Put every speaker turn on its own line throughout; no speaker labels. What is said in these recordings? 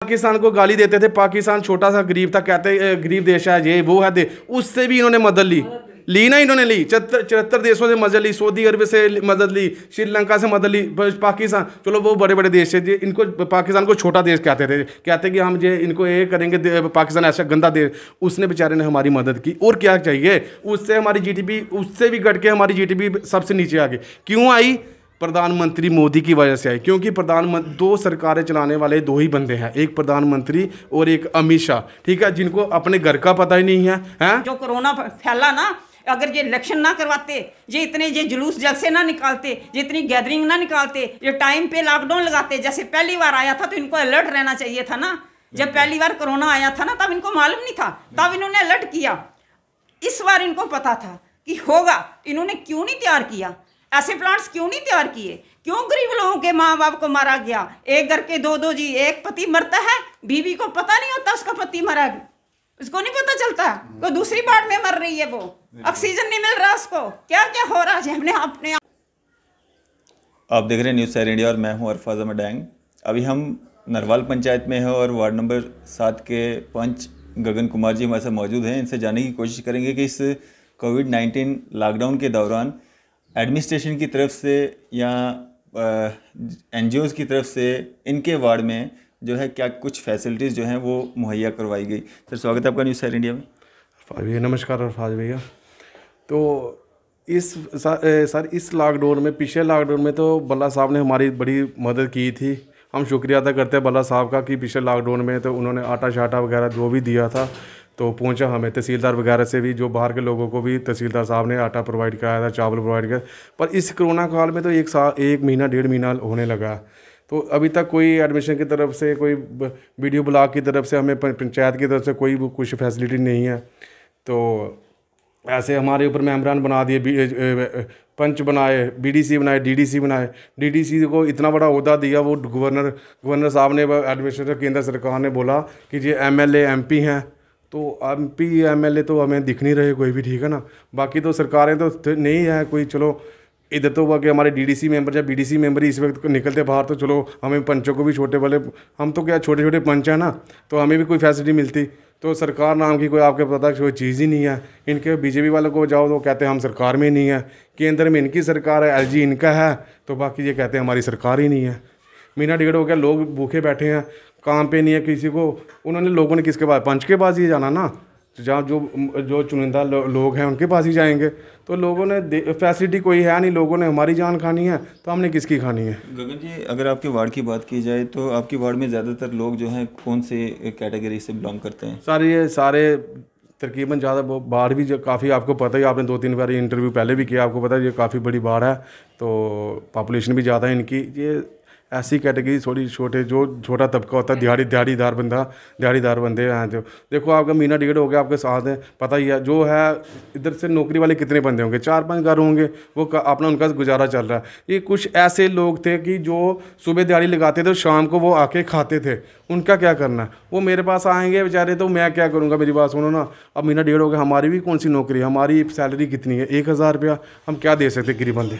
पाकिस्तान को गाली देते थे, पाकिस्तान छोटा सा गरीब था, कहते गरीब देश है, ये वो है दे, उससे भी इन्होंने मदद ली ना, इन्होंने ली 74 देशों से मदद ली, सऊदी अरब से मदद ली, श्रीलंका से मदद ली, पाकिस्तान चलो वो बड़े बड़े देश है, इनको पाकिस्तान को छोटा देश कहते थे, कहते कि हम ये इनको ये करेंगे, पाकिस्तान ऐसा गंदा देश, उसने बेचारे ने हमारी मदद की। और क्या चाहिए, उससे हमारी जीडीपी उससे भी घट के हमारी जीडीपी सबसे नीचे आ गई। क्यों आई? प्रधानमंत्री मोदी की वजह से आई, क्योंकि प्रधानमंत्री, दो सरकारें चलाने वाले दो ही बंदे हैं, एक प्रधानमंत्री और एक अमित शाह, ठीक है, जिनको अपने घर का पता ही नहीं है, हैं?
जो कोरोना फैला ना, अगर ये इलेक्शन ना करवाते, ये इतने ये जुलूस जलसे ना निकालते, ये इतनी गैदरिंग ना निकालते, ये टाइम पे लॉकडाउन लगाते, जैसे पहली बार आया था तो इनको अलर्ट रहना चाहिए था ना। जब पहली बार कोरोना आया था ना, तब इनको मालूम नहीं था, तब इन्होंने अलर्ट किया। इस बार इनको पता था कि होगा, इन्होंने क्यों नहीं तैयार किया? ऐसे प्लांट्स क्यों नहीं तैयार किए? क्यों गरीब लोगों के माँ बाप को मारा गया? एक घर के दो जी, एक पति मरता है, बीवी को पता नहीं होता उसका पति मरा, उसको नहीं पता चलता, कोई दूसरी बार में मर रही है, वो ऑक्सीजन नहीं मिल रहा उसको, क्या क्या हो रहा है हमने अपने।
आप देख रहे हैं न्यूज़ सैर इंडिया और मैं हूं अरफाज अहमद डैंग। अभी हम नरवाल पंचायत में हैं और वार्ड नंबर 7 के पंच गगन कुमार जी हमारे साथ मौजूद हैं। इनसे जानने की कोशिश करेंगे कि इस कोविड-19 लॉकडाउन के दौरान एडमिनिस्ट्रेशन की तरफ से या NGOs की तरफ से इनके वार्ड में जो है क्या कुछ फैसिलिटीज़ जो हैं वो मुहैया करवाई गई। सर स्वागत है आपका न्यूज़ सैर इंडिया में।
भैया नमस्कार अरफाज भैया। तो सर इस लॉकडाउन में, पिछले लॉकडाउन में तो बल्ला साहब ने हमारी बड़ी मदद की थी, हम शुक्रिया अदा करते हैं बल्ला साहब का कि पिछले लॉकडाउन में तो उन्होंने आटा शाटा वगैरह जो भी दिया था तो पहुंचा हमें, तहसीलदार वगैरह से भी, जो बाहर के लोगों को भी तहसीलदार साहब ने आटा प्रोवाइड कराया था, चावल प्रोवाइड किया। पर इस कोरोना काल में तो एक महीना 1.5 महीना होने लगा, तो अभी तक कोई एडमिशन की तरफ से, कोई वीडियो ब्लॉग की तरफ से, हमें पंचायत की तरफ से कोई कुछ फैसिलिटी नहीं है। तो ऐसे हमारे ऊपर मेम्बरान बना दिए, पंच बनाए, BDC बनाए, DDC बनाए, DDC को इतना बड़ा ओहदा दिया, वो गवर्नर साहब ने, एडमिनिस्ट्रेटर केंद्र सरकार ने बोला कि ये MLA MP हैं, तो MP MLA तो हमें दिख नहीं रहे कोई भी, ठीक है ना। बाकी तो सरकारें तो नहीं है कोई, चलो इधर तो हुआ कि हमारे DDC मेंबर या BDC मेंबर ही इस वक्त निकलते बाहर, तो चलो हमें पंचों को भी, छोटे वाले हम तो क्या छोटे छोटे पंच हैं ना, तो हमें भी कोई फैसिलिटी मिलती। तो सरकार नाम की कोई आपके पता कोई चीज़ ही नहीं है। इनके BJP वालों को जाओ तो कहते हैं हम सरकार में नहीं है, केंद्र में इनकी सरकार है, LG इनका है, तो बाकी ये कहते हैं हमारी सरकार ही नहीं है। महीना 1.5 हो गया, लोग भूखे बैठे हैं, काम पे नहीं है किसी को। उन्होंने लोगों ने किसके पास, पंच के पास ही जाना ना, जहाँ जो चुनिंदा लोग हैं उनके पास ही जाएंगे। तो लोगों ने फैसिलिटी कोई है नहीं, लोगों ने हमारी जान खानी है, तो हमने किसकी खानी है।
गगन जी, अगर आपके वार्ड की बात की जाए तो आपके वार्ड में ज़्यादातर लोग जो हैं कौन से कैटेगरी से बिलोंग करते हैं?
ये सारे तकरीबन ज़्यादा बाढ़ भी काफ़ी, आपको पता ही, आपने 2-3 बार इंटरव्यू पहले भी किया, आपको पता है ये काफ़ी बड़ी बाढ़ है, तो पॉपुलेशन भी ज़्यादा है इनकी। ये ऐसी कैटेगरी थोड़ी छोटे, जो छोटा तबका होता है, दिहाड़ीदार बंदे हैं। जो देखो आपका महीना 1.5 हो गया आपके साथ है, पता ही है, जो है इधर से नौकरी वाले कितने बंदे होंगे, 4-5 घर होंगे, वो अपना उनका गुजारा चल रहा है। ये कुछ ऐसे लोग थे कि जो सुबह दिहाड़ी लगाते थे, शाम को वो आके खाते थे, उनका क्या करना है? वो मेरे पास आएंगे बेचारे, तो मैं क्या करूँगा? मेरी बात सुनो ना, अब महीना 1.5 हो गया, हमारी भी कौन सी नौकरी है, हमारी सैलरी कितनी है, 1000 रुपया, हम क्या दे सकते गरीब बंदे,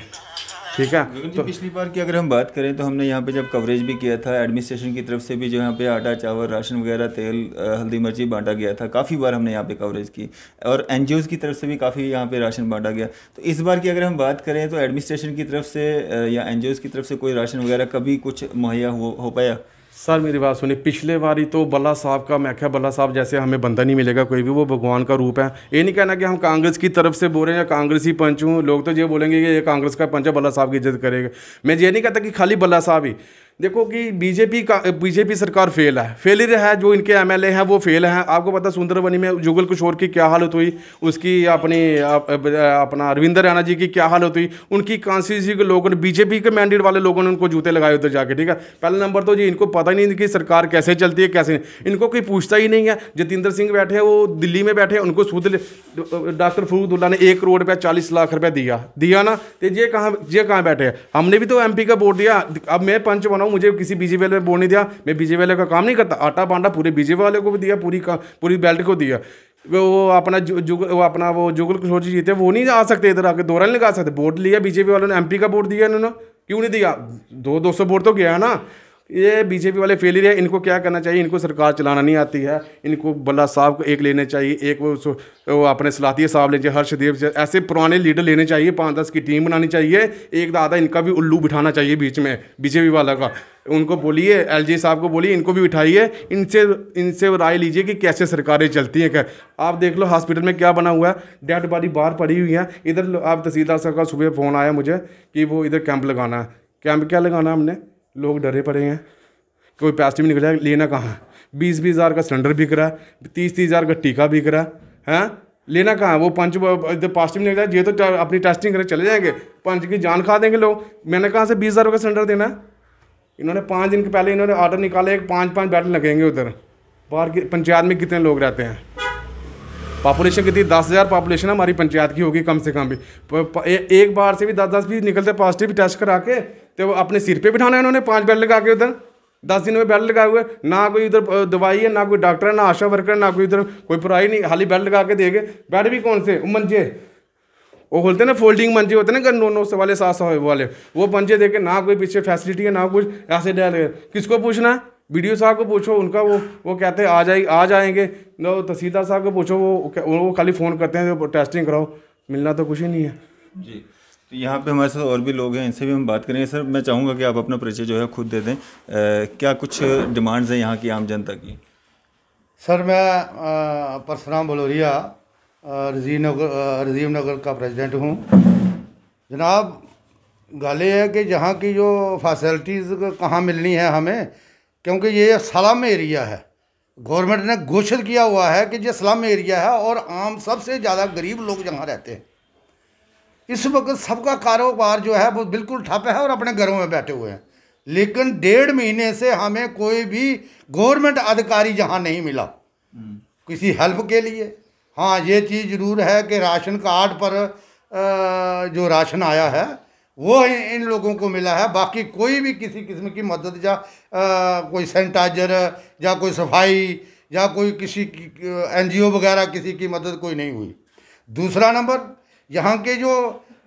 ठीक है।
तो पिछली बार की अगर हम बात करें तो हमने यहाँ पे जब कवरेज भी किया था, एडमिनिस्ट्रेशन की तरफ से भी जो यहाँ पे आटा चावल राशन वगैरह, तेल हल्दी मिर्ची बांटा गया था, काफ़ी बार हमने यहाँ पे कवरेज की, और NGOs की तरफ से भी काफ़ी यहाँ पे राशन बांटा गया। तो इस बार की अगर हम बात करें तो एडमिनिस्ट्रेशन की तरफ से या NGOs की तरफ से कोई राशन वगैरह कभी कुछ मुहैया हो पाया?
सर मेरी बात सुनिए, पिछले बारी तो बल्ला साहब का, मैं क्या बल्ला साहब जैसे हमें बंदा नहीं मिलेगा कोई भी, वो भगवान का रूप है। ये नहीं कहना कि हम कांग्रेस की तरफ से बोल रहे हैं या कांग्रेसी पंच हूँ, लोग तो ये बोलेंगे कि ये कांग्रेस का पंच है, बल्ला साहब की इज्जत करेगा। मैं ये नहीं कहता कि खाली बल्ला साहब ही, देखो कि बीजेपी सरकार फेलियर है, जो इनके MLA हैं वो फेल हैं। आपको पता सुंदरबनी में जुगल किशोर की क्या हालत हुई, उसकी अपना रविंद्र रैना जी की क्या हालत हुई, उनकी कॉन्स्टिट्यूंसी के लोगों ने, BJP के मैंडेट वाले लोगों ने उनको जूते लगाए उधर जाके, ठीक है। पहला नंबर तो जी इनको पता ही नहीं कि सरकार कैसे चलती है, कैसे नहीं, इनको कोई पूछता ही नहीं है। जतिंदर सिंह बैठे हैं, वो दिल्ली में बैठे हैं, उनको डॉक्टर फरूखुल्लाह ने 1 करोड़ रुपया 40 लाख रुपया दिया ना, तो ये कहाँ बैठे हैं? हमने भी तो MP का वोट दिया, अब मैं पंच बनाऊँ, मुझे किसी BJP वाले वोट नहीं दिया, मैं BJP वाले का काम नहीं करता, आटा बांटा पूरे BJP वाले को भी दिया, पूरी बेल्ट को दिया। वो अपना जुगल किशोर जी जीते, वो नहीं आ सकते इधर आके, दौरा नहीं लगा सकते। वोट लिया BJP वालों ने, MP का वोट दिया इन्होंने, क्यों नहीं दिया? 200 वोट तो गया ना। ये बीजेपी वाले फेलियर है। इनको क्या करना चाहिए, इनको सरकार चलाना नहीं आती है। इनको बल्ला साहब को एक लेने चाहिए, एक वो अपने सलाहती साहब लेने चाहिए, हर्षदेव से ऐसे पुराने लीडर लेने चाहिए, 5-10 की टीम बनानी चाहिए। एक आधा इनका भी उल्लू बिठाना चाहिए बीच में बीजेपी वाला का। उनको बोलिए, एलजी साहब को बोलिए, इनको भी बिठाइए, इनसे राय लीजिए कि कैसे सरकारें चलती हैं। क्या आप देख लो हॉस्पिटल में क्या बना हुआ है, डेड बॉडी बाहर पड़ी हुई है। इधर आप तहसीलदार साहब का सुबह फ़ोन आया मुझे कि वो इधर कैंप लगाना है। कैंप क्या लगाना, हमने लोग डरे पड़े हैं, कोई पैसे भी निकला, लेना कहाँ है। 20-20 हज़ार का सिलेंडर बिक रहा है, 30-30 हज़ार का टीका बिक रहा है, लेना कहाँ है। वो पंच इधर पॉजिटिव निकला, ये तो अपनी टेस्टिंग करके चले जाएंगे, पंच की जान खा देंगे लोग। मैंने कहाँ से 20 हज़ार का सिलेंडर देना है। इन्होंने 5 दिन के पहले इन्होंने ऑर्डर निकाले, 5-5 बेड लगेंगे उधर। बाहर की पंचायत में कितने लोग रहते हैं, पॉपुलेशन कितनी, 10,000 पॉपुलेशन हमारी पंचायत की होगी कम से कम भी। एक बार से भी 10-10 भी निकलते पॉजिटिव टेस्ट करा के, तो वो अपने सिर पे बिठाना है इन्होंने 5 बेड लगा के उधर। 10 दिन में बेड लगाए हुए, ना कोई उधर दवाई है, ना कोई डॉक्टर है, ना आशा वर्कर, ना कोई उधर कोई पढ़ाई नहीं, खाली बेड लगा के देंगे। बेड भी कौन से, मंजे वो बोलते हैं ना, फोल्डिंग मंजे होते हैं ना, 900 वाले 700 वाले, वो मंजे दे के, ना कोई पीछे फैसिलिटी है, ना कुछ ऐसे डाल। किसको पूछना है, बीडीओ साहब को पूछो, उनका वो कहते हैं आ जाएंगे। नो तहसीलदार साहब को पूछो, वो खाली फ़ोन करते हैं टेस्टिंग कराओ, मिलना तो कुछ ही नहीं है
जी। तो यहाँ पे हमारे साथ और भी लोग हैं, इनसे भी हम बात करेंगे। सर मैं चाहूँगा कि आप अपना परिचय जो है खुद दे दें। क्या कुछ डिमांड्स हैं यहाँ की आम जनता की?
सर मैं परसराम बलोरिया रजीव नगर का प्रेसिडेंट हूँ। जनाब गल ये है कि यहाँ की जो फैसिलिटीज़ कहाँ मिलनी है हमें, क्योंकि ये स्लम एरिया है। गवर्नमेंट ने घोषित किया हुआ है कि ये स्लम एरिया है और आम सबसे ज़्यादा गरीब लोग जहाँ रहते हैं। इस वक्त सबका कारोबार जो है वो बिल्कुल ठप है और अपने घरों में बैठे हुए हैं। लेकिन 1.5 महीने से हमें कोई भी गवर्नमेंट अधिकारी यहाँ नहीं मिला किसी हेल्प के लिए। हाँ ये चीज़ ज़रूर है कि राशन कार्ड पर जो राशन आया है वो इन लोगों को मिला है, बाकी कोई भी किसी किस्म की मदद या कोई सैनिटाइजर या कोई सफाई या कोई किसी NGO वगैरह किसी की मदद कोई नहीं हुई। दूसरा नंबर, यहाँ के जो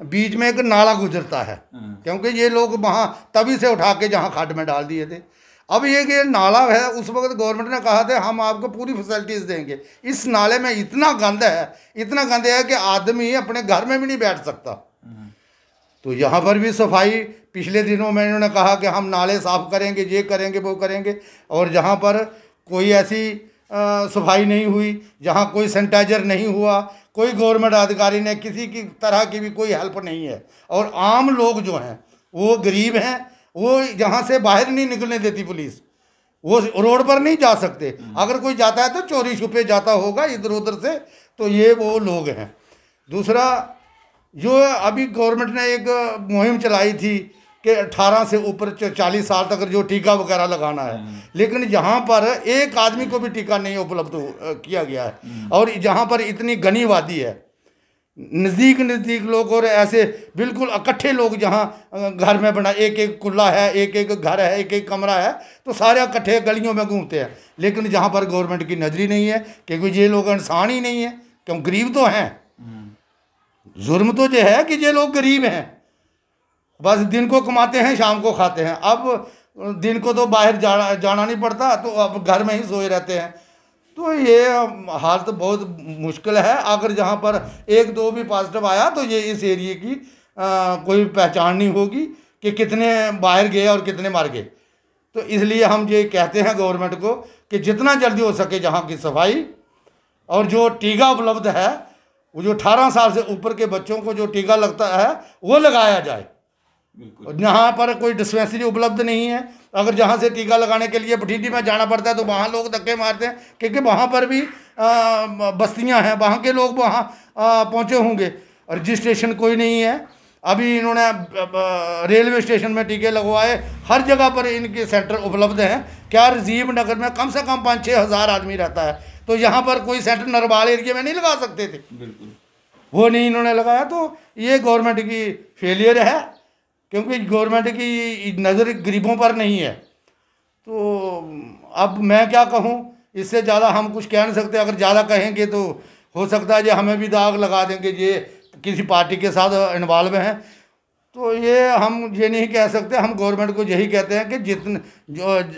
बीच में एक नाला गुजरता है, क्योंकि ये लोग वहाँ तभी से उठा के जहाँ खड्ड में डाल दिए थे। अब ये कि नाला है, उस वक्त गवर्नमेंट ने कहा था हम आपको पूरी फैसिलिटीज़ देंगे। इस नाले में इतना गंद है, इतना गंद है कि आदमी अपने घर में भी नहीं बैठ सकता। तो यहाँ पर भी सफाई पिछले दिनों में इन्होंने कहा कि हम नाले साफ़ करेंगे, ये करेंगे, वो करेंगे, और जहाँ पर कोई ऐसी सफाई नहीं हुई, जहाँ कोई सैनिटाइजर नहीं हुआ, कोई गवर्नमेंट अधिकारी ने किसी की तरह की भी कोई हेल्प नहीं है। और आम लोग जो हैं वो गरीब हैं, वो यहाँ से बाहर नहीं निकलने देती पुलिस, वो रोड पर नहीं जा सकते। अगर कोई जाता है तो चोरी छुपे जाता होगा इधर उधर से, तो ये वो लोग हैं। दूसरा, जो अभी गवर्नमेंट ने एक मुहिम चलाई थी कि 18 से ऊपर 40 साल तक जो टीका वगैरह लगाना है, लेकिन यहाँ पर एक आदमी को भी टीका नहीं उपलब्ध किया गया है। और जहाँ पर इतनी घनी वादी है, नज़दीक लोग और ऐसे बिल्कुल इकट्ठे लोग, जहाँ घर में बना एक एक कुल्ला है, एक एक घर है, एक एक कमरा है, तो सारे इकट्ठे गलियों में घूमते हैं। लेकिन जहाँ पर गवर्नमेंट की नजरी नहीं है, क्योंकि ये लोग इंसान ही नहीं है, क्यों गरीब तो हैं। जुर्म तो ये है कि ये लोग गरीब हैं, बस दिन को कमाते हैं शाम को खाते हैं। अब दिन को तो बाहर जाना नहीं पड़ता, तो अब घर में ही सोए रहते हैं। तो ये हालत बहुत मुश्किल है। अगर जहाँ पर 1-2 भी पॉजिटिव आया तो ये इस एरिए की कोई पहचान नहीं होगी कि कितने बाहर गए और कितने मर गए। तो इसलिए हम ये कहते हैं गवर्नमेंट को कि जितना जल्दी हो सके जहाँ की सफाई और जो टीका उपलब्ध है, वो जो 18 साल से ऊपर के बच्चों को जो टीका लगता है वो लगाया जाए। जहाँ पर कोई डिस्पेंसरी उपलब्ध नहीं है, अगर जहाँ से टीका लगाने के लिए बठिंडी में जाना पड़ता है तो वहाँ लोग धक्के मारते हैं, क्योंकि वहाँ पर भी बस्तियाँ हैं, वहाँ के लोग वहाँ पहुँचे होंगे। रजिस्ट्रेशन कोई नहीं है। अभी इन्होंने रेलवे स्टेशन में टीके लगवाए, हर जगह पर इनके सेंटर उपलब्ध हैं। क्या राजीव नगर में कम से कम 5-6 हज़ार आदमी रहता है, तो यहाँ पर कोई सेंटर नरवाल एरिया में नहीं लगा सकते थे? बिल्कुल वो नहीं इन्होंने लगाया। तो ये गवर्नमेंट की फेलियर है, क्योंकि गवर्नमेंट की नज़र गरीबों पर नहीं है। तो अब मैं क्या कहूँ, इससे ज़्यादा हम कुछ कह नहीं सकते। अगर ज़्यादा कहेंगे तो हो सकता है कि हमें भी दाग लगा देंगे, ये किसी पार्टी के साथ इन्वॉल्व हैं। तो ये हम ये नहीं कह सकते, हम गवर्नमेंट को यही कहते हैं कि जितने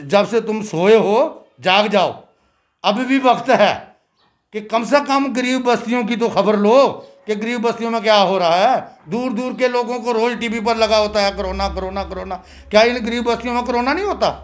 जब से तुम सोए हो जाग जाओ, अभी भी वक्त है कि कम से कम गरीब बस्तियों की तो खबर लो कि गरीब बस्तियों में क्या हो रहा है। दूर दूर के लोगों को रोज टीवी पर लगा होता है कोरोना कोरोना कोरोना, क्या इन गरीब बस्तियों में कोरोना नहीं होता?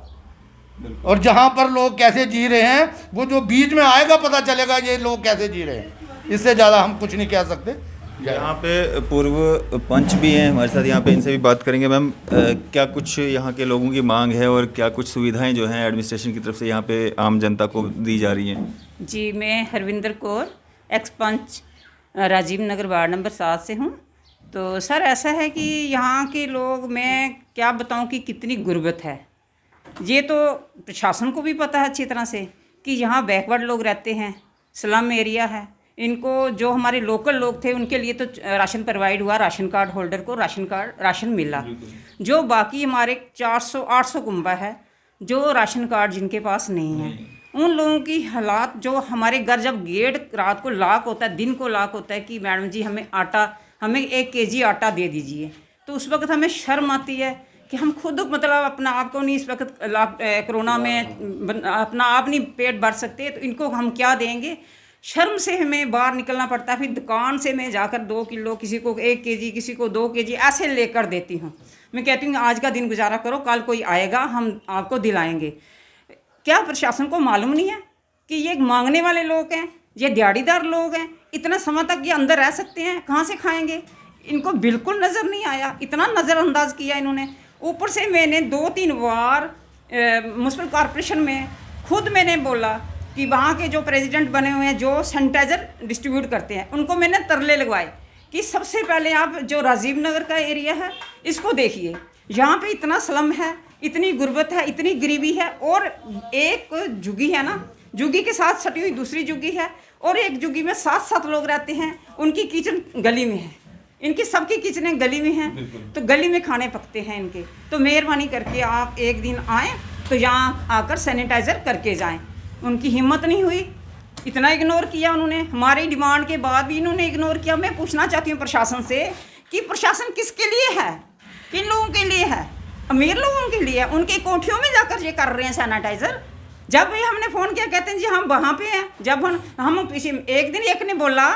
और जहाँ पर लोग कैसे जी रहे हैं वो जो बीच में आएगा पता चलेगा ये लोग कैसे जी रहे हैं। इससे ज़्यादा हम कुछ नहीं कह सकते।
यहाँ पे पूर्व पंच भी हैं हमारे साथ, यहाँ पे इनसे भी बात करेंगे। मैम, क्या कुछ यहाँ के लोगों की मांग है और क्या कुछ सुविधाएं जो हैं एडमिनिस्ट्रेशन की तरफ से यहाँ पे आम जनता को दी जा रही हैं?
जी, मैं हरविंदर कौर, एक्स पंच राजीव नगर वार्ड नंबर 7 से हूँ। तो सर ऐसा है कि यहाँ के लोग, मैं क्या बताऊँ कि कितनी गुर्बत है। ये तो प्रशासन को भी पता है अच्छी तरह से कि यहाँ बैकवर्ड लोग रहते हैं, स्लम एरिया है। इनको जो हमारे लोकल लोग थे उनके लिए तो राशन प्रोवाइड हुआ, राशन कार्ड होल्डर को राशन मिला। जो बाकी हमारे 400-800 कुंबा है जो राशन कार्ड जिनके पास नहीं है, उन लोगों की हालात, जो हमारे घर जब गेट रात को लॉक होता है, दिन को लॉक होता है कि मैडम जी हमें 1 kg आटा दे दीजिए, तो उस वक्त हमें शर्म आती है कि हम खुद मतलब अपना आप को नहीं इस वक्त कोरोना में अपना आप नहीं पेट भर सकते, तो इनको हम क्या देंगे। शर्म से हमें बाहर निकलना पड़ता है। फिर दुकान से मैं जाकर 2 किलो, किसी को 1 kg, किसी को 2 kg ऐसे लेकर देती हूँ। मैं कहती हूँ आज का दिन गुजारा करो, कल कोई आएगा हम आपको दिलाएंगे। क्या प्रशासन को मालूम नहीं है कि ये मांगने वाले लोग हैं, ये दिहाड़ीदार लोग हैं, इतना समय तक ये अंदर रह सकते हैं, कहाँ से खाएंगे? इनको बिल्कुल नज़र नहीं आया, इतना नज़रअंदाज किया इन्होंने। ऊपर से मैंने 2-3 बार म्युनिसिपल कॉरपोरेशन में खुद मैंने बोला कि वहाँ के जो प्रेसिडेंट बने हुए हैं, जो सैनिटाइज़र डिस्ट्रीब्यूट करते हैं, उनको मैंने तरले लगवाए कि सबसे पहले आप जो राजीव नगर का एरिया है इसको देखिए। यहाँ पे इतना स्लम है, इतनी गुर्बत है, इतनी गरीबी है, और एक झुग्गी है ना, झुग्गी के साथ सटी हुई दूसरी झुग्गी है, और एक झुग्गी में 7-7 लोग रहते हैं। उनकी किचन गली में है, इनकी सबकी किचनें गली में हैं, तो गली में खाने पकते हैं इनके। तो मेहरबानी करके आप एक दिन आएँ तो यहाँ आकर सैनिटाइज़र करके जाएँ। उनकी हिम्मत नहीं हुई, इतना इग्नोर किया उन्होंने। हमारी डिमांड के बाद भी इन्होंने इग्नोर किया। मैं पूछना चाहती हूँ प्रशासन से कि प्रशासन किसके लिए है, किन लोगों के लिए है? अमीर लोगों के लिए है, उनके कोठियों में जाकर ये कर रहे हैं सैनिटाइज़र। जब भी हमने फ़ोन किया कहते हैं जी हम वहाँ पे हैं। जब हम पीछे एक दिन एक ने बोला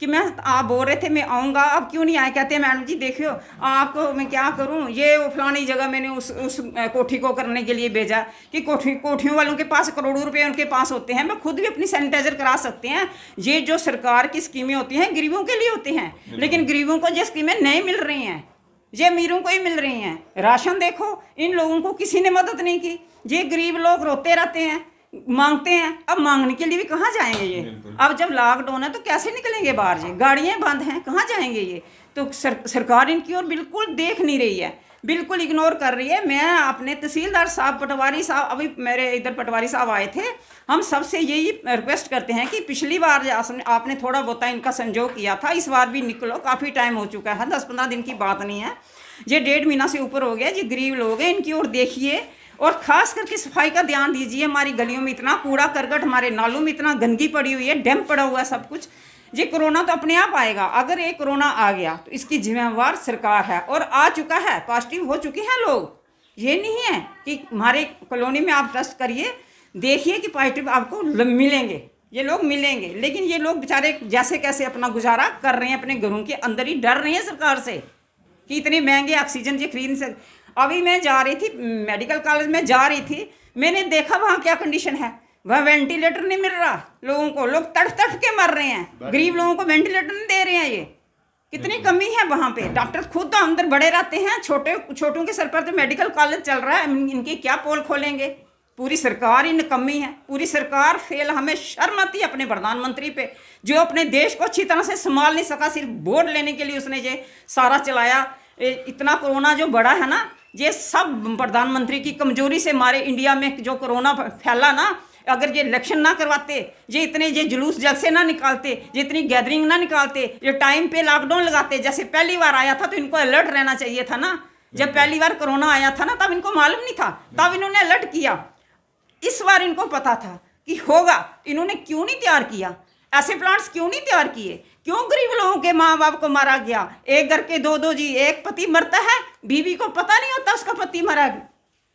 कि आप बोल रहे थे मैं आऊँगा, अब क्यों नहीं आए? कहते हैं मैडम जी देखियो आपको मैं क्या करूँ, ये वो फलानी जगह मैंने उस कोठी को करने के लिए भेजा कि कोठियों वालों के पास करोड़ों रुपए उनके पास होते हैं, मैं खुद भी अपनी सैनिटाइज़र करा सकते हैं। ये जो सरकार की स्कीमें होती हैं गरीबों के लिए होती हैं, लेकिन गरीबों को ये स्कीमें नहीं मिल रही हैं, ये अमीरों को ही मिल रही हैं। राशन देखो, इन लोगों को किसी ने मदद नहीं की। ये गरीब लोग रोते रहते हैं, मांगते हैं। अब मांगने के लिए भी कहाँ जाएंगे ये? अब जब लॉकडाउन है तो कैसे निकलेंगे बाहर? ये गाड़ियाँ बंद हैं, कहाँ जाएंगे ये? तो सरकार इनकी ओर बिल्कुल देख नहीं रही है, बिल्कुल इग्नोर कर रही है। मैं अपने तहसीलदार साहब, पटवारी साहब, अभी मेरे इधर पटवारी साहब आए थे, हम सबसे यही रिक्वेस्ट करते हैं कि पिछली बार आपने थोड़ा बहुत इनका संजोग किया था, इस बार भी निकलो। काफ़ी टाइम हो चुका है, 10-15 दिन की बात नहीं है, ये 1.5 महीना से ऊपर हो गया। ये गरीब लोग हैं, इनकी ओर देखिए और ख़ास करके सफाई का ध्यान दीजिए। हमारी गलियों में इतना कूड़ा करकट, हमारे नालों में इतना गंदगी पड़ी हुई है, डैम्प पड़ा हुआ है सब कुछ। ये कोरोना तो अपने आप आएगा। अगर ये कोरोना आ गया तो इसकी जिम्मेवार सरकार है, और आ चुका है, पॉजिटिव हो चुके हैं लोग। ये नहीं है कि हमारे कॉलोनी में आप टेस्ट करिए, देखिए कि पॉजिटिव आपको मिलेंगे, ये लोग मिलेंगे। लेकिन ये लोग बेचारे जैसे कैसे अपना गुजारा कर रहे हैं, अपने घरों के अंदर ही डर रहे हैं सरकार से कि इतने महंगे ऑक्सीजन ये खरीद से। अभी मैं जा रही थी मेडिकल कॉलेज में, जा रही थी, मैंने देखा वहाँ क्या कंडीशन है। वह वेंटिलेटर नहीं मिल रहा लोगों को, लोग तड़फ के मर रहे हैं। गरीब लोगों को वेंटिलेटर नहीं दे रहे हैं। ये कितनी कमी है वहाँ पे। डॉक्टर खुद तो अंदर बड़े रहते हैं, छोटों के सर पर तो मेडिकल कॉलेज चल रहा है, इनकी क्या पोल खोलेंगे? पूरी सरकार ही निकम्मी है, पूरी सरकार फेल। हमें शर्म आती है अपने प्रधानमंत्री पे, जो अपने देश को अच्छी तरह से संभाल नहीं सका, सिर्फ वोट लेने के लिए उसने ये सारा चलाया। इतना कोरोना जो बड़ा है ना, ये सब प्रधानमंत्री की कमजोरी से हमारे इंडिया में जो कोरोना फैला ना, अगर ये इलेक्शन ना करवाते, ये जुलूस जलसे ना निकालते, ये इतनी गैदरिंग ना निकालते, ये टाइम पे लॉकडाउन लगाते, जैसे पहली बार आया था तो इनको अलर्ट रहना चाहिए था ना। जब पहली बार कोरोना आया था ना, तब इनको मालूम नहीं था, तब इन्होंने अलर्ट किया। इस बार इनको पता था कि होगा, इन्होंने क्यों नहीं तैयार किया? ऐसे प्लांट्स क्यों नहीं तैयार किए? क्यों गरीब लोगों के माँ बाप को मारा गया? एक घर के दो जी, एक पति मरता है, बीवी को पता नहीं होता उसका पति मरा,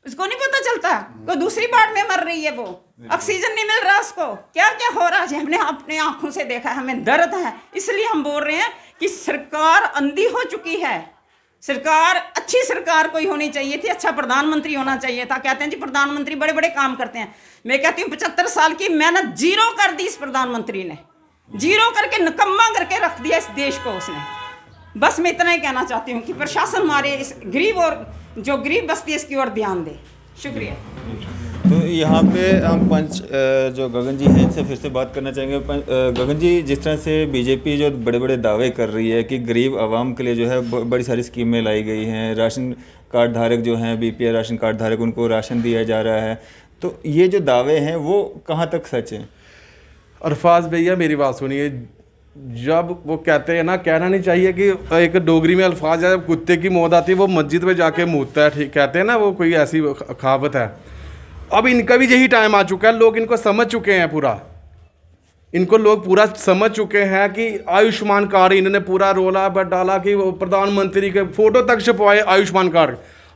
उसको नहीं पता चलता, कोई दूसरी बार में मर रही है, वो ऑक्सीजन नहीं मिल रहा उसको, क्या क्या हो रहा है हमने अपने आंखों से देखा है, हमें दर्द है। इसलिए हम बोल रहे हैं कि सरकार अंधी हो चुकी है। सरकार, अच्छी सरकार कोई होनी चाहिए थी, अच्छा प्रधानमंत्री होना चाहिए था। कहते हैं जी प्रधानमंत्री बड़े बड़े काम करते हैं, मैं कहती हूँ 75 साल की मेहनत जीरो कर दी इस प्रधानमंत्री ने, जीरो करके निकम्मा करके रख दिया इस देश को उसने। बस मैं इतना ही कहना चाहती हूँ कि प्रशासन हमारे इस गरीब और जो गरीब बस्ती है इसकी ओर ध्यान दे। शुक्रिया।
तो यहाँ पे हम पंच जो गगन जी हैं इनसे फिर से बात करना चाहेंगे। गगन जी, जिस तरह से बीजेपी जो बड़े बड़े दावे कर रही है कि गरीब आवाम के लिए जो है बड़ी सारी स्कीमें लाई गई हैं, राशन कार्ड धारक जो हैं, बीपीएल राशन कार्ड धारक, उनको राशन दिया जा रहा है, तो ये जो दावे हैं वो कहाँ तक सच हैं?
अरफाज भैया मेरी बात सुनिए, जब वो कहते हैं ना, कहना नहीं चाहिए कि एक डोगरी में अल्फाज है, जब कुत्ते की मौत आती है वो मस्जिद में जाके मूतता है, ठीक कहते हैं ना, वो कोई ऐसी कहावत है। अब इनका भी यही टाइम आ चुका है, लोग इनको समझ चुके हैं पूरा, इनको लोग पूरा समझ चुके हैं कि आयुष्मान कार्ड इन्होंने पूरा रोला डाला कि वो प्रधानमंत्री के फोटो तक छपवाए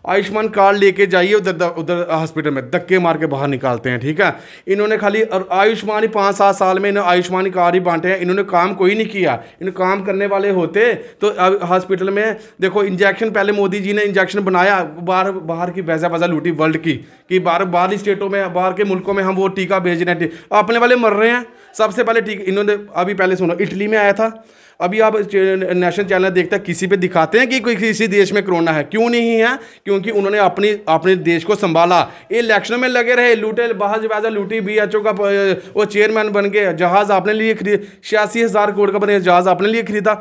आयुष्मान कार्ड लेके जाइए उधर हॉस्पिटल में धक्के मार के बाहर निकालते हैं, ठीक है। इन्होंने खाली आयुष्मान ही 5-7 साल में इन्होंने आयुष्मान कार्ड ही बांटे हैं, इन्होंने काम कोई नहीं किया। इन्होंने काम करने वाले होते तो हॉस्पिटल में देखो इंजेक्शन, पहले मोदी जी ने इंजेक्शन बनाया, बाहर की वजह लूटी वर्ल्ड की कि बाहरी स्टेटों में, बाहर के मुल्कों में हम वो टीका भेज रहे हैं, अपने वाले मर रहे हैं। सबसे पहले टीका इन्होंने, अभी पहले सुनो, इटली में आया था, अभी आप नेशनल चैनल देखते हैं, किसी पे दिखाते हैं कि कोई किसी देश में कोरोना है? क्यों नहीं है? क्योंकि उन्होंने अपने देश को संभाला, इलेक्शन में लगे रहे, लूटे बाहर जवाजा लूटी, BHO का वो चेयरमैन बन गए, जहाज़ आपने लिए खरीद 86,000 करोड़ का बने जहाज़ आपने लिए खरीदा।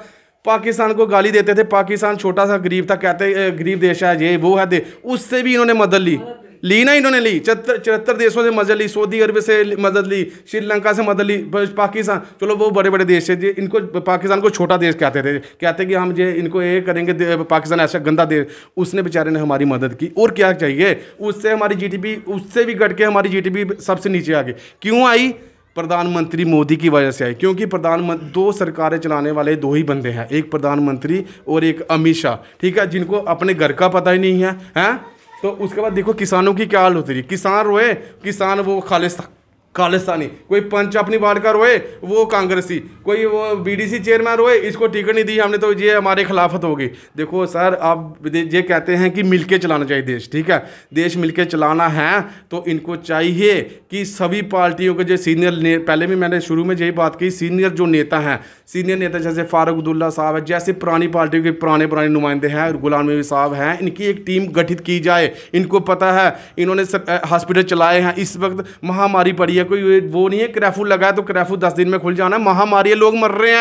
पाकिस्तान को गाली देते थे, पाकिस्तान छोटा सा गरीब था, कहते गरीब देश है, ये वो है दे, उससे भी इन्होंने मदद ली ना, इन्होंने ली 74 देशों से मदद ली, सऊदी अरब से मदद ली, श्रीलंका से मदद ली, पाकिस्तान, चलो वो बड़े बड़े देश है जी, इनको पाकिस्तान को छोटा देश कहते थे, कहते कि हम जे इनको ये करेंगे, पाकिस्तान ऐसा गंदा देश, उसने बेचारे ने हमारी मदद की। और क्या चाहिए? उससे हमारी GDP उससे भी घट के हमारी GDP सबसे नीचे आ गई। क्यों आई? प्रधानमंत्री मोदी की वजह से आई, क्योंकि प्रधानमंत्री, 2 सरकारें चलाने वाले 2 ही बंदे हैं, एक प्रधानमंत्री और एक अमित शाह, ठीक है, जिनको अपने घर का पता ही नहीं है। तो उसके बाद देखो किसानों की क्या हाल होती है, किसान रोए, किसान वो खालिस्तानी, कोई पंच अपनी वार्ड का रोए, वो कांग्रेसी, कोई वो BDC चेयरमैन रोए, इसको टिकट नहीं दी हमने तो ये हमारे खिलाफत होगी। देखो सर, आप ये कहते हैं कि मिलके चलाना चाहिए देश, ठीक है, देश मिलके चलाना है तो इनको चाहिए कि सभी पार्टियों के जो सीनियर, पहले भी मैंने शुरू में यही बात की, सीनियर जो नेता हैं, सीनियर नेता जैसे फारूक अब्दुल्ला साहब है, जैसे पुरानी पार्टियों के पुराने नुमाइंदे हैं, गुलाम नबी साहब हैं, इनकी एक टीम गठित की जाए। इनको पता है, इन्होंने हॉस्पिटल चलाए हैं, इस वक्त महामारी पड़ी है, कोई वो नहीं है कर्फ्यू लगा तो कर्फ्यू 10 दिन में खुल जाना, महामारी है, लोग मर रहे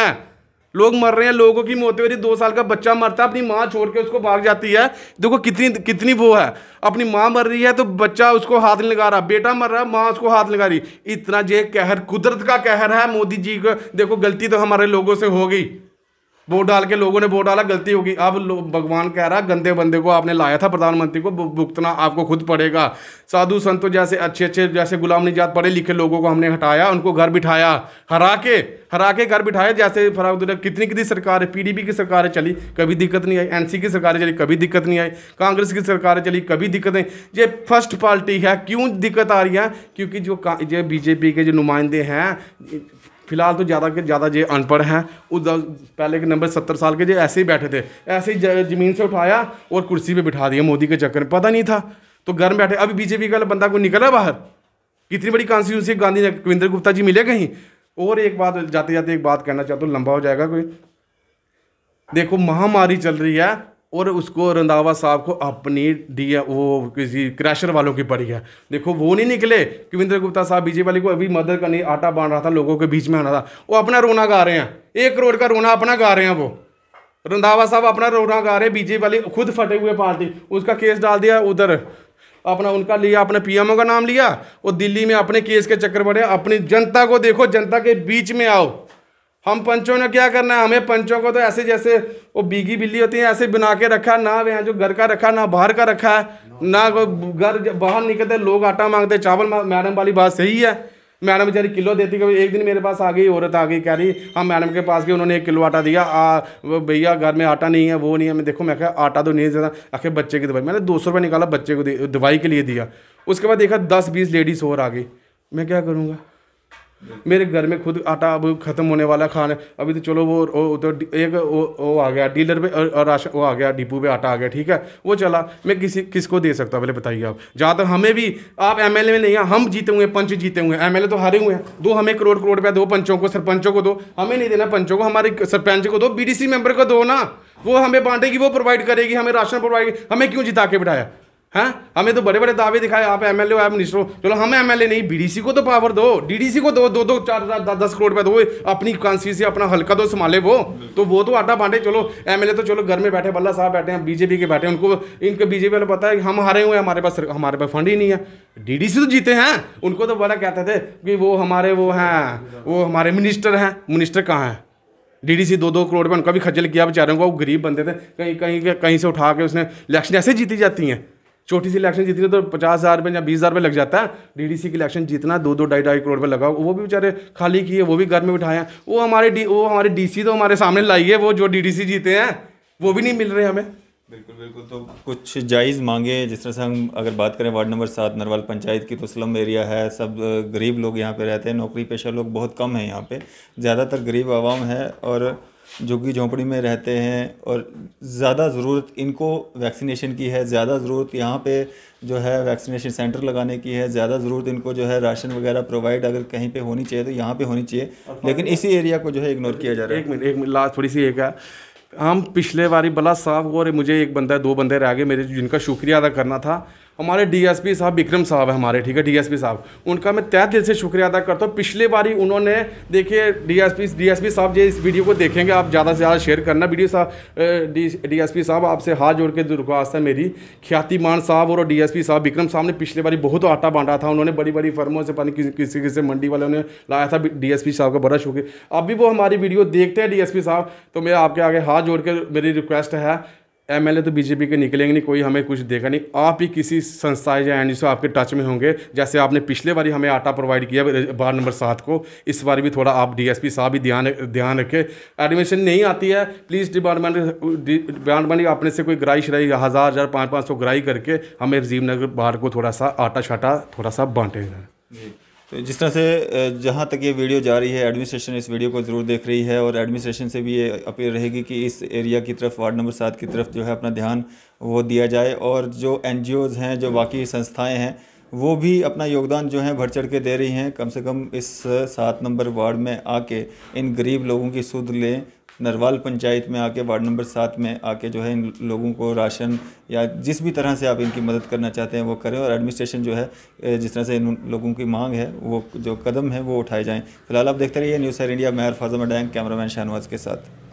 हैं, लोगों की मौतें हो रही, 2 साल का बच्चा मरता है, अपनी माँ छोड़ के उसको भाग जाती है। देखो कितनी वो है, अपनी माँ मर रही है तो बच्चा उसको हाथ नहीं लगा रहा, बेटा मर रहा है, माँ उसको हाथ लगा रही। इतना ये कहर, कुदरत का कहर है मोदी जी को। देखो गलती तो हमारे लोगों से हो गई, वोट डाल के लोगों ने वोट डाला, गलती होगी। अब भगवान कह रहा, गंदे बंदे को आपने लाया था प्रधानमंत्री को, भुगतना आपको खुद पड़ेगा। साधु संतों जैसे अच्छे जैसे गुलाम निजात पढ़े लिखे लोगों को हमने हटाया, उनको घर बिठाया, हरा के घर बिठाया। जैसे फराउद्दीन, कितनी सरकारें, PDP की सरकारें चली, कभी दिक्कत नहीं आई, NC की सरकारें चली, कभी दिक्कत नहीं आई, कांग्रेस की सरकारें चली, कभी दिक्कत नहीं। ये फर्स्ट पार्टी है, क्यों दिक्कत आ रही है? क्योंकि जो BJP के जो नुमाइंदे हैं, फिलहाल तो ज़्यादा के ज़्यादा जो अनपढ़ हैं, उधर पहले के नंबर 70 साल के जो ऐसे ही बैठे थे, ऐसे ही ज़मीन से उठाया और कुर्सी पे बिठा दिया मोदी के चक्कर में, पता नहीं था तो घर में बैठे। अभी BJP का बंदा कोई निकला बाहर, कितनी बड़ी कॉन्स्टिट्यूंसी गांधी ने, कविंद्र गुप्ता जी मिले कहीं। और एक बात जाते जाते एक बात कहना चाहता हूँ, लंबा हो जाएगा कोई। देखो महामारी चल रही है और उसको रंधावा साहब को अपनी वो किसी क्रैशर वालों की पड़ी है। देखो वो नहीं निकले, कविंद्र गुप्ता साहब BJP वाले को अभी मदद करनी, आटा बांट रहा था, लोगों के बीच में आना था, वो अपना रोना गा रहे हैं, 1 करोड़ का रोना अपना गा रहे हैं। वो रंधावा साहब अपना रोना गा रहे हैं, BJP वाले खुद फटे हुए पार्टी, उसका केस डाल दिया उधर, अपना उनका लिया, अपने PMO का नाम लिया, और दिल्ली में अपने केस के चक्कर पड़े। अपनी जनता को देखो, जनता के बीच में आओ। हम पंचों ने क्या करना है? हमें पंचों को तो ऐसे जैसे वो बीगी बिल्ली होती है ऐसे बना के रखा है, ना वहाँ जो घर का रखा, ना बाहर का रखा है, ना घर बाहर निकलते लोग आटा मांगते, चावल। मैडम वाली बात सही है, मैडम बेचारी किलो देती। कभी एक दिन मेरे पास आ गई औरत, आ गई कह रही हम मैडम के पास गए, उन्होंने 1 किलो आटा दिया। वो भैया घर में आटा नहीं है, वो नहीं है। मैं देखो, मैं क्या आटा तो नहीं देता। आखिर बच्चे की दवाई, मैंने 200 रुपये निकाला बच्चे को दवाई के लिए दिया। उसके बाद देखा 10-20 लेडीज़ और आ गई। मैं क्या करूँगा? मेरे घर में खुद आटा अब ख़त्म होने वाला खाना। अभी तो चलो वो तो एक वो आ गया डीलर पे और राशन, वो आ गया डिपो पे आटा आ गया, ठीक है, वो चला। मैं किसको दे सकता हूँ पहले बताइए आप। जहाँ तक हमें भी, आप एमएलए में नहीं है, हम जीते हुए, पंच जीते हुए, एमएलए तो हारे हुए हैं। दो हमें करोड़ रुपया दो, पंचों को, सरपंचों को दो। हमें नहीं देना पंचों को, हमारे सरपंच को दो, बीडीसी मेंबर को दो ना, वो हमें बांटेगी, वो प्रोवाइड करेगी, हमें राशन प्रोवाइड। हमें क्यों जिता के बिठाया? हैं, हमें तो बड़े बड़े दावे दिखाए, आप एमएलए हो, आप मिनिस्टर हो। चलो हम एमएलए नहीं, बीडीसी को तो पावर दो, डीडीसी को दो, 2-2, 4, 10 करोड़ रुपए दो, अपनी कॉन्स्टिट्यूंसी, अपना हल्का तो संभाले वो तो आटा बांटे। चलो एमएलए तो चलो घर में बैठे, बल्ला साहब बैठे हैं, बीजेपी के बैठे हैं, उनको इनके बीजेपी वाले पता है हम हारे हुए हैं, हमारे पास फंड ही नहीं है। डीडीसी तो जीते हैं, उनको तो बड़ा कहते थे कि वो हमारे मिनिस्टर हैं। मिनिस्टर कहाँ है? डीडीसी 2-2 करोड़ रुपये उनका भी खज्जल किया बेचारों को। वो गरीब बंदे थे, कहीं से उठा के उसने इलेक्शन ऐसे जीती जाती हैं। छोटी सी इलेक्शन जीतनी तो 50,000 रुपये या 20,000 रुपये लग जाता है। डीडीसी की इलेक्शन जीतना 2-2, 2.5 करोड़ रुपये लगा, वो भी बेचारे खाली किए, वो भी घर में बिठाए हैं। वो हमारे डीसी तो हमारे सामने लाई है, वो जो डीडीसी जीते हैं वो भी नहीं मिल रहे हमें।
बिल्कुल। तो कुछ जायज़ मांगे, जिस तरह से हम अगर बात करें वार्ड नंबर 7 नरवाल पंचायत की, तो स्लम एरिया है, सब गरीब लोग यहाँ पे रहते हैं, नौकरी पेशा लोग बहुत कम हैं यहाँ पे, ज़्यादातर गरीब आवाम है और झुग्गी झोंपड़ी में रहते हैं। और ज़्यादा ज़रूरत इनको वैक्सीनेशन की है, ज़्यादा ज़रूरत यहाँ पे जो है वैक्सीनेशन सेंटर लगाने की है, ज़्यादा ज़रूरत इनको जो है राशन वगैरह प्रोवाइड अगर कहीं पे होनी चाहिए तो यहाँ पे होनी चाहिए, लेकिन इसी एरिया को जो है इग्नोर किया जा रहा है।
एक मिनट लास्ट थोड़ी सी एक है। हम पिछले बारी बल्ला साहब और मुझे एक बंदा, 2 बंदे रह गए मेरे, जिनका शुक्रिया अदा करना था। हमारे डीएसपी साहब विक्रम साहब है हमारे, ठीक है, डीएसपी साहब, उनका मैं तहे दिल से शुक्रिया अदा करता हूँ। पिछले बारी उन्होंने, देखिए डीएसपी साहब जो इस वीडियो को देखेंगे, आप ज़्यादा से ज़्यादा शेयर करना वीडियो साहब। डीएसपी साहब आपसे हाथ जोड़ के दरख्वास्त है मेरी, ख्याति मान साहब और डीएसपी साहब विक्रम साहब ने पिछले बारी बहुत आटा बांटा था। उन्होंने बड़ी बड़ी फर्मों से, पानी किसी मंडी वाले ने लाया था। डीएसपी साहब का बड़ा शुक्रिया। अभी वो हमारी वीडियो देखते हैं डीएसपी साहब, तो मैं आपके आगे हाथ जोड़ के मेरी रिक्वेस्ट है, एमएलए तो बीजेपी के निकलेंगे नहीं, कोई हमें कुछ देगा नहीं। आप ही किसी संस्था या एनजीओ आपके टच में होंगे, जैसे आपने पिछले बारी हमें आटा प्रोवाइड किया वार्ड नंबर 7 को, इस बार भी थोड़ा आप डीएसपी साहब भी ध्यान रखें। एडमिशन नहीं आती है, प्लीज़ डिपार्टमेंट अपने से कोई ग्राई शराई 1000 500 ग्राई करके हमें रजीव नगर बाहर को थोड़ा सा आटा शाटा थोड़ा सा बांटेंगे।
तो जिस तरह से जहाँ तक ये वीडियो जा रही है, एडमिनिस्ट्रेशन इस वीडियो को ज़रूर देख रही है और एडमिनिस्ट्रेशन से भी ये अपील रहेगी कि इस एरिया की तरफ, वार्ड नंबर 7 की तरफ जो है अपना ध्यान वो दिया जाए। और जो एनजीओज़ हैं, जो बाकी संस्थाएं हैं, वो भी अपना योगदान जो है बढ़ चढ़ के दे रही हैं। कम से कम इस 7 नंबर वार्ड में आके इन गरीब लोगों की सुध लें, नरवाल पंचायत में आके, वार्ड नंबर 7 में आके जो है इन लोगों को राशन या जिस भी तरह से आप इनकी मदद करना चाहते हैं वो करें। और एडमिनिस्ट्रेशन जो है जिस तरह से इन लोगों की मांग है, वो जो कदम है वो उठाए जाएं। फिलहाल आप देखते रहिए न्यूज़ सैर इंडिया। मैं अरफाज़ मडैंग, कैमरामैन शाहनवाज के साथ।